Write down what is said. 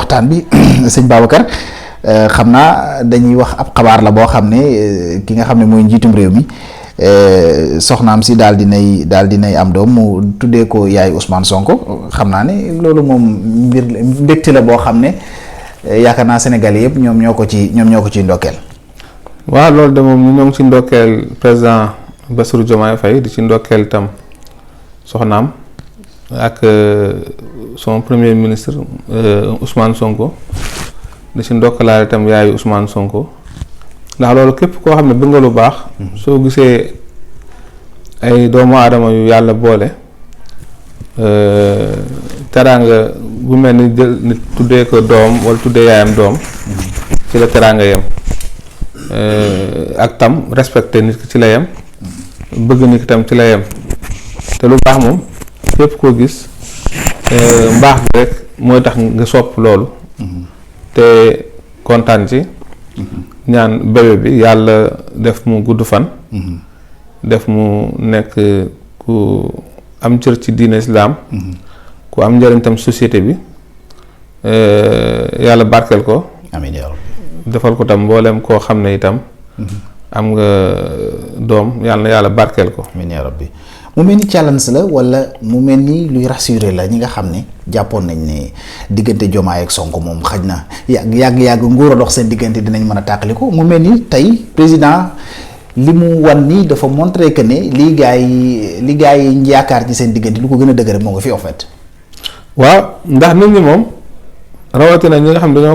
waxtaan bi sëñ Babacar xam naa dañuy wax ab xabaar la boo xam ne ki nga xam ne mooy njiitum réew mi soxnaam si daal dinay am doom mu tuddee ko yaay Ousmane Sonko xam naa ne loolu moom mbégte la boo xam ne yaakaar naa Sénégalais yëpp ñoom ñoo ko ciy ndokkeel. waaw loolu de moom ñoo ngi ci ndokkeel président Bassirou Diomaye Faye di ci ndokkeel itam soxnaam ak son premier ministre Ousmane Sonko di ci ndokkalaale itam yaayu Ousmane Sonko ndax loolu képp koo xam ne bëgg nga lu baax. soo gisee ay doomu aadama yu yàlla boole teraanga bu mel ni jël nit tuddee ko doom wala tuddee yaayam doom ci la teraanga yem ak tam respecté nit ki ci la yem bëgg nit ki tam ci la yem te lu baax moom képp koo gis mbaax bi rek mooy tax nga sopp loolu te kontaan ci ñaan bébé bi yàlla def mu gudd fan def mu nekk ku am cër ci diine islaam ku am njëriñ tam société bi yàlla barkeel ko amiin yaa rabbi defal ko tam mbooleem koo xam ne itam am nga doom yàlla barkeel ko amiin yaa rabbi mu mel ni challenge la wala mu mel ni luy rassurer la ñi nga xam ne jàppoon nañ ne diggante Diomaye ak Sonko moom xaj na yàgg nguur a dox seen diggante dinañ mën a tàqaliku mu mel ni tey président li mu wan ni dafa montré que ne li gaa yi yaakaar ci seen diggante lu ko gën a dëgër moo nga fi en fait. waaw ndax nit ñi moom rawatina ñi nga xam dañoo